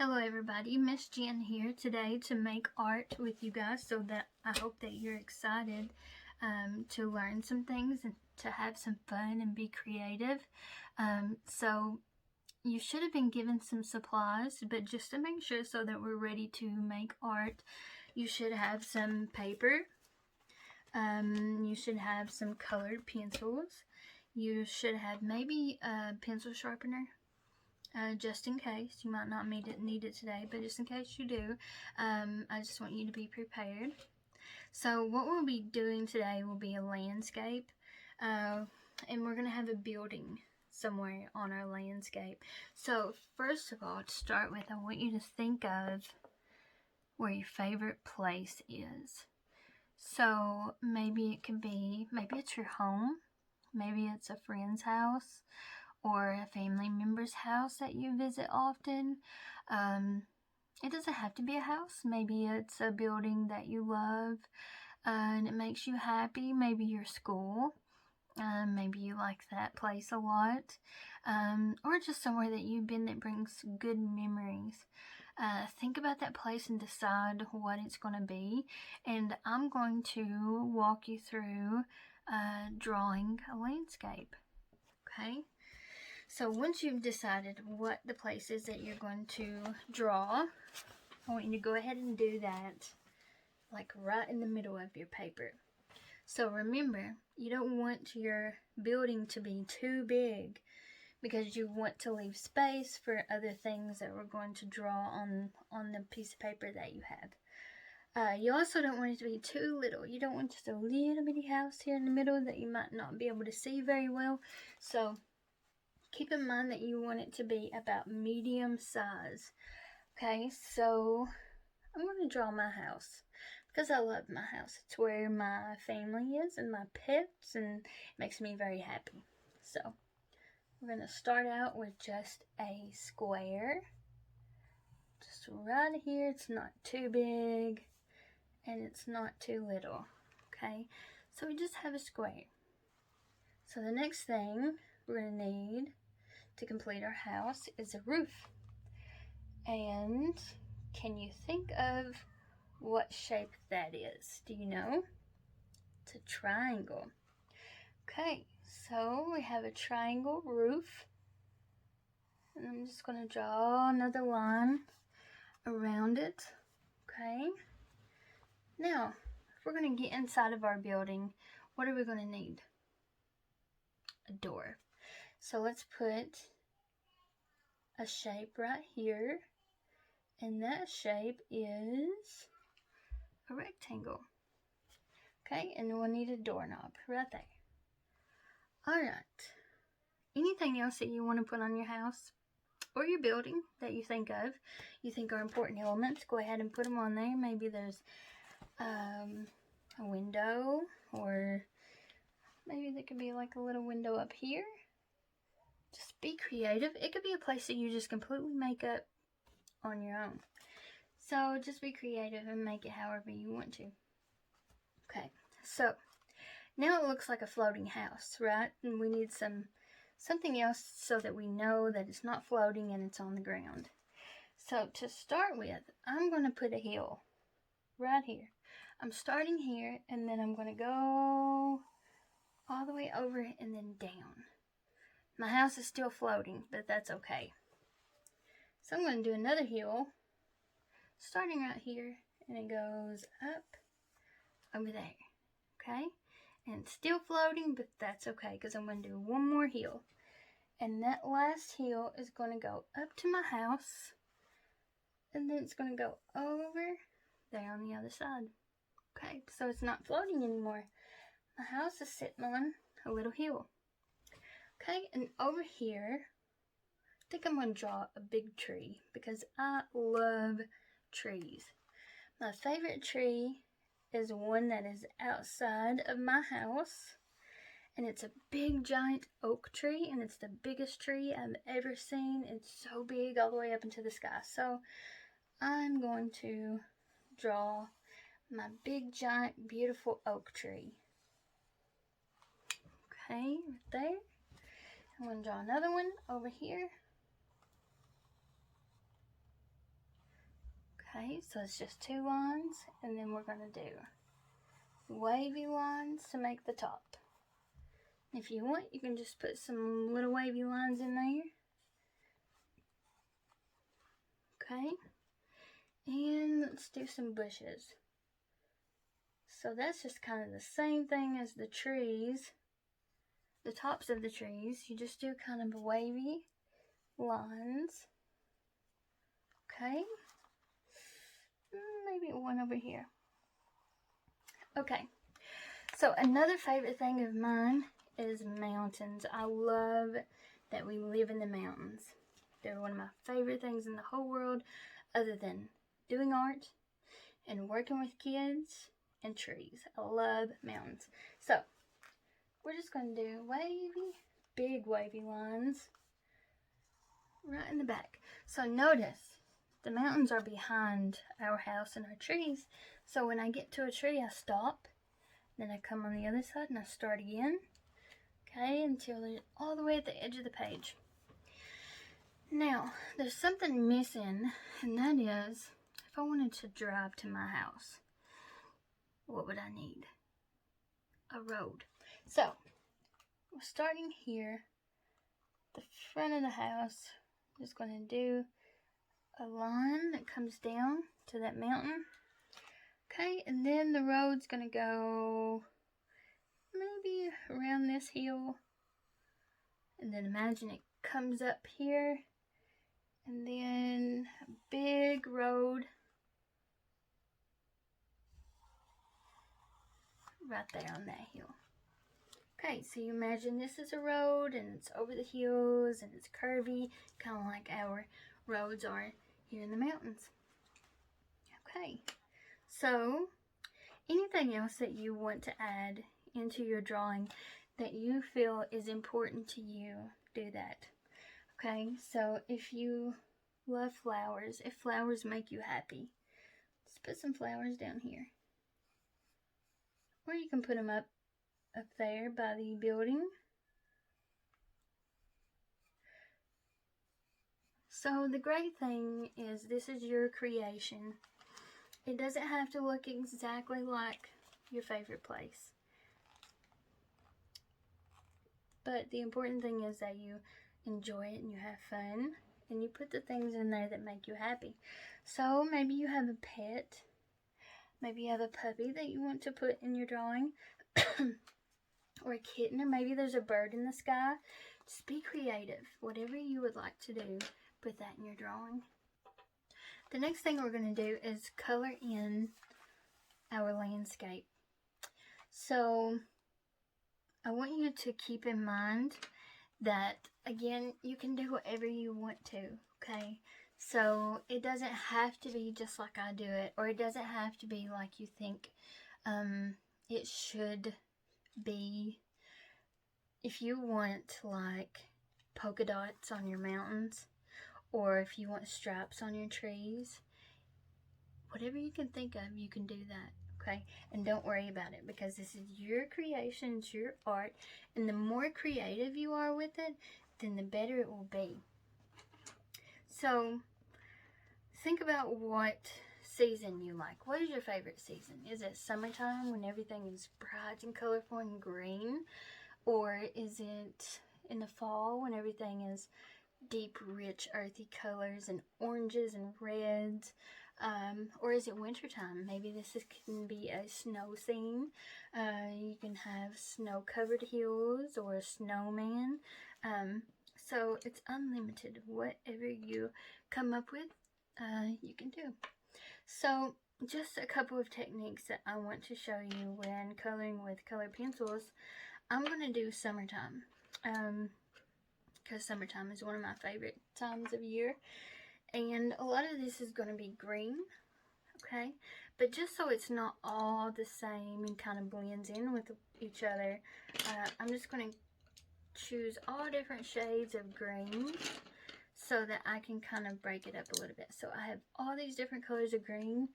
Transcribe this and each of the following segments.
Hello everybody, Miss Jen here today to make art with you guys, so that I hope that you're excited to learn some things and to have some fun and be creative. So you should have been given some supplies, but just to make sure so that we're ready to make art, you should have some paper, you should have some colored pencils, you should have maybe a pencil sharpener. Just in case. You might not need it today, but just in case you do, I just want you to be prepared. So what we'll be doing today will be a landscape, and we're going to have a building somewhere on our landscape. So first of all, to start with, I want you to think of where your favorite place is. So maybe it could be, maybe it's your home, maybe it's a friend's house, or a family member's house that you visit often. It doesn't have to be a house. Maybe it's a building that you love and it makes you happy. Maybe your school. Maybe you like that place a lot. Or just somewhere that you've been that brings good memories. Think about that place and decide what it's going to be. And I'm going to walk you through drawing a landscape. Okay? So once you've decided what the place is that you're going to draw, I want you to go ahead and do that like right in the middle of your paper. So remember, you don't want your building to be too big because you want to leave space for other things that we're going to draw on the piece of paper that you have. You also don't want it to be too little. You don't want just a little bitty house here in the middle that you might not be able to see very well. So keep in mind that you want it to be about medium size. Okay, so I'm going to draw my house because I love my house. It's where my family is and my pets, and it makes me very happy. So we're going to start out with just a square. Just right here. It's not too big and it's not too little. Okay, so we just have a square. So the next thing we're going to need to complete our house is a roof. And can you think of what shape that is? Do you know? It's a triangle. Okay, so we have a triangle roof. And I'm just going to draw another line around it. Okay. Now, if we're going to get inside of our building, what are we going to need? A door. So let's put a shape right here, and that shape is a rectangle. Okay, and we'll need a doorknob right there. Alright, anything else that you want to put on your house or your building that you think are important elements, go ahead and put them on there. Maybe there's a window, or maybe there could be like a little window up here. Just be creative. It could be a place that you just completely make up on your own. So just be creative and make it however you want to. Okay, so now it looks like a floating house, right? And we need something else so that we know that it's not floating and it's on the ground. So to start with, I'm going to put a hill right here. I'm starting here, and then I'm going to go all the way over and then down. My house is still floating, but that's okay. So I'm going to do another hill, starting right here, and it goes up over there, okay? And it's still floating, but that's okay, because I'm going to do one more hill. And that last hill is going to go up to my house, and then it's going to go over there on the other side. Okay, so it's not floating anymore. My house is sitting on a little hill. Okay, and over here, I think I'm going to draw a big tree because I love trees. My favorite tree is one that is outside of my house, and it's a big giant oak tree, and it's the biggest tree I've ever seen. It's so big all the way up into the sky. So I'm going to draw my big giant beautiful oak tree. Okay, right there. I'm going to draw another one over here. Okay, so it's just 2 lines, and then we're going to do wavy lines to make the top. If you want, you can just put some little wavy lines in there. Okay, and let's do some bushes. So that's just kind of the same thing as the trees, the tops of the trees. You just do kind of wavy lines. Okay, maybe one over here. Okay, so another favorite thing of mine is mountains. I love that we live in the mountains. They're one of my favorite things in the whole world, other than doing art and working with kids and trees. I love mountains. So we're just going to do wavy, big wavy lines right in the back. So notice the mountains are behind our house and our trees. So when I get to a tree, I stop. Then I come on the other side and I start again. Okay, until it's all the way at the edge of the page. Now, there's something missing, and that is, if I wanted to drive to my house, what would I need? A road. So, we're starting here, the front of the house. I'm just going to do a line that comes down to that mountain. Okay, and then the road's going to go maybe around this hill. And then imagine it comes up here. And then a big road right there on that hill. Okay, so you imagine this is a road and it's over the hills and it's curvy, kind of like our roads are here in the mountains. Okay, so anything else that you want to add into your drawing that you feel is important to you, do that. Okay, so if you love flowers, if flowers make you happy, just put some flowers down here. Or you can put them up there by the building. So the great thing is this is your creation. It doesn't have to look exactly like your favorite place. But the important thing is that you enjoy it and you have fun. And you put the things in there that make you happy. So maybe you have a pet. Maybe you have a puppy that you want to put in your drawing. Or a kitten. Or maybe there's a bird in the sky. Just be creative. Whatever you would like to do, put that in your drawing. The next thing we're going to do is color in our landscape. So I want you to keep in mind that, again, you can do whatever you want to, okay? So it doesn't have to be just like I do it, or it doesn't have to be like you think it should be. If you want like polka dots on your mountains, or if you want stripes on your trees, whatever you can think of, you can do that. Okay, and don't worry about it, because this is your creation, it's your art, and the more creative you are with it, then the better it will be. So think about what season you like. What is your favorite season? Is it summertime when everything is bright and colorful and green? Or is it in the fall when everything is deep, rich, earthy colors and oranges and reds? Or is it wintertime? Maybe this can be a snow scene. You can have snow-covered hills or a snowman. So it's unlimited. Whatever you come up with, you can do. So just a couple of techniques that I want to show you when coloring with colored pencils. I'm going to do summertime. Because summertime is one of my favorite times of year. And a lot of this is going to be green, okay? But just so it's not all the same and kind of blends in with each other, I'm just going to choose all different shades of green so that I can kind of break it up a little bit. So I have all these different colors of green.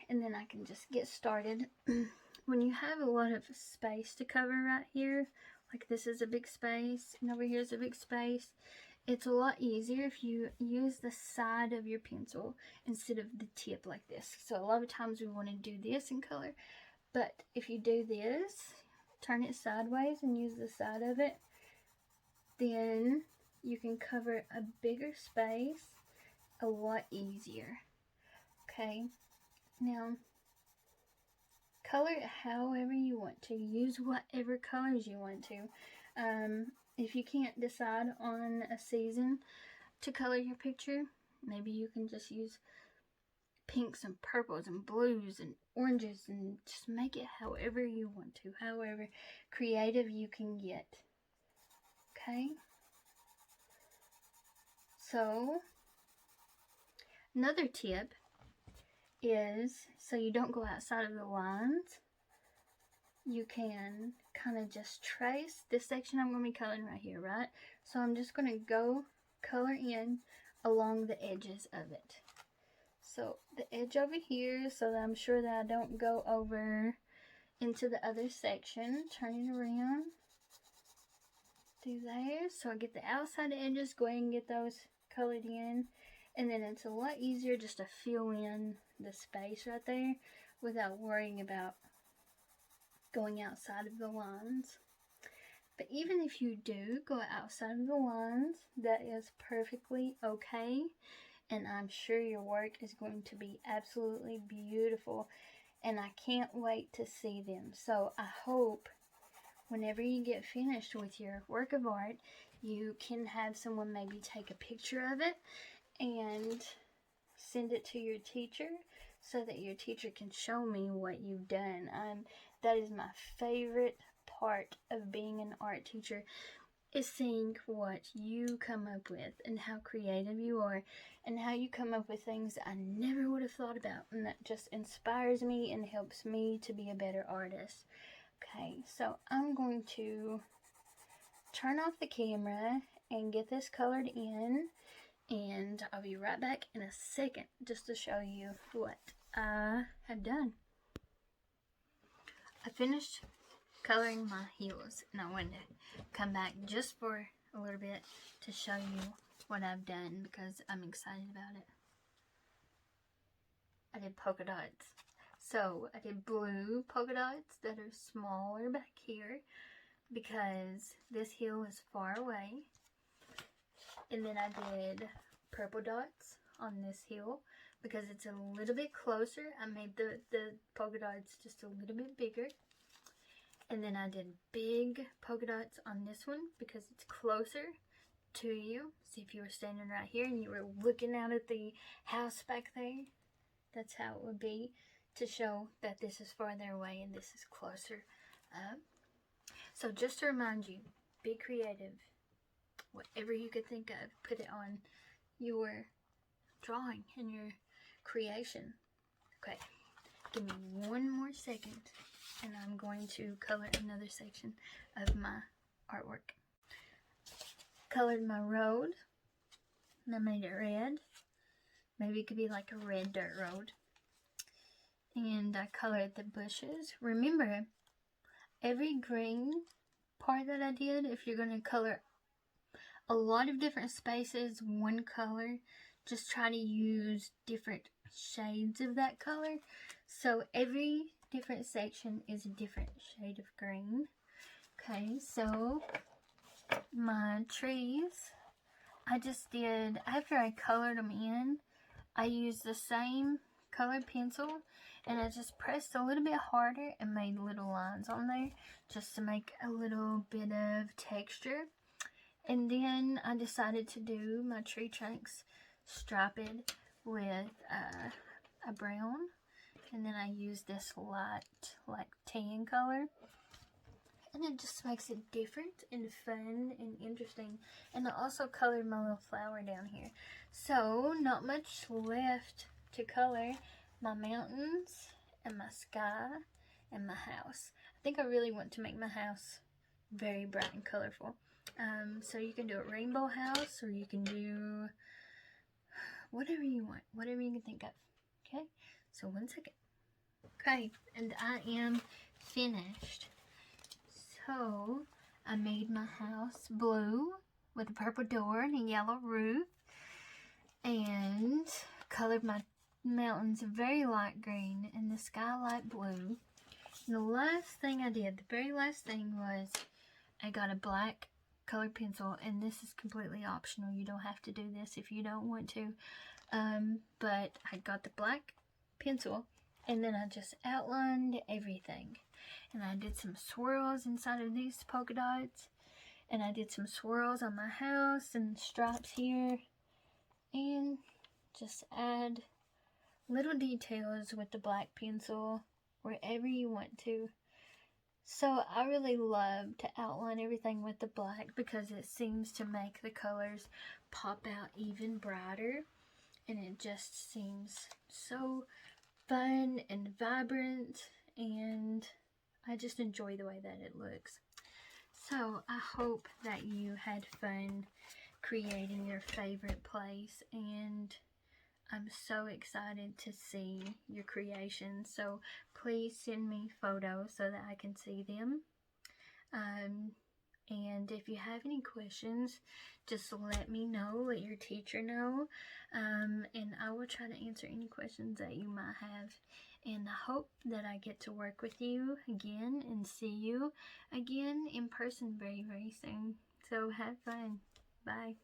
And then I can just get started. When you have a lot of space to cover right here, like this is a big space, and over here is a big space, it's a lot easier if you use the side of your pencil instead of the tip like this. So a lot of times we want to do this in color, but if you do this, turn it sideways and use the side of it, then you can cover a bigger space a lot easier. Okay, now color it however you want to. Use whatever colors you want to. If you can't decide on a season to color your picture, maybe you can just use pinks and purples and blues and oranges and just make it however you want to, however creative you can get. Okay? So, another tip is, so you don't go outside of the lines, you can kind of just trace this section. I'm going to be coloring right here, right? So I'm just going to go color in along the edges of it. So the edge over here, so that I'm sure that I don't go over into the other section. Turn it around through there. So I get the outside edges, go ahead and get those colored in. And then it's a lot easier just to fill in the space right there without worrying about going outside of the lines. But even if you do go outside of the lines, that is perfectly okay. And I'm sure your work is going to be absolutely beautiful. And I can't wait to see them. So I hope whenever you get finished with your work of art, you can have someone maybe take a picture of it and send it to your teacher so that your teacher can show me what you've done. That is my favorite part of being an art teacher, is seeing what you come up with and how creative you are and how you come up with things that I never would have thought about, and that just inspires me and helps me to be a better artist. Okay, so I'm going to turn off the camera and get this colored in, and I'll be right back in a second just to show you what I have done. I finished coloring my heels, and I wanted to come back just for a little bit to show you what I've done because I'm excited about it. I did polka dots. So I did blue polka dots that are smaller back here because this heel is far away. And then I did purple dots on this heel because it's a little bit closer. I made the polka dots just a little bit bigger. And then I did big polka dots on this one because it's closer to you. See, if you were standing right here and you were looking out at the house back there, that's how it would be, to show that this is farther away and this is closer up. So just to remind you, be creative. Whatever you could think of, put it on your drawing and your creation. Okay, give me one more second and I'm going to color another section of my artwork. Colored my road and I made it red. Maybe it could be like a red dirt road. And I colored the bushes. Remember, every green part that I did, if you're going to color a lot of different spaces, one color, just try to use different shades of that color. So every different section is a different shade of green. Okay, so my trees, I just did, after I colored them in, I used the same colored pencil and I just pressed a little bit harder and made little lines on there just to make a little bit of texture. And then I decided to do my tree trunks striped with a brown. And then I used this light, like tan color. And it just makes it different and fun and interesting. And I also colored my little flower down here. So, not much left to color. My mountains and my sky and my house. I think I really want to make my house very bright and colorful. So you can do a rainbow house, or you can do whatever you want, whatever you can think of. Okay, so one second. Okay, and I am finished. So I made my house blue with a purple door and a yellow roof, and colored my mountains very light green and the sky light blue. And the last thing I did, the very last thing, was I got a black colored pencil, and this is completely optional. You don't have to do this if you don't want to. But I got the black pencil, and then I just outlined everything. And I did some swirls inside of these polka dots, and I did some swirls on my house and stripes here, and just add little details with the black pencil wherever you want to. So I really love to outline everything with the black because it seems to make the colors pop out even brighter, and it just seems so fun and vibrant, and I just enjoy the way that it looks. So I hope that you had fun creating your favorite place, and I'm so excited to see your creations. So please send me photos so that I can see them. And if you have any questions, just let me know, let your teacher know, and I will try to answer any questions that you might have. And I hope that I get to work with you again and see you again in person very, very soon. So have fun. Bye.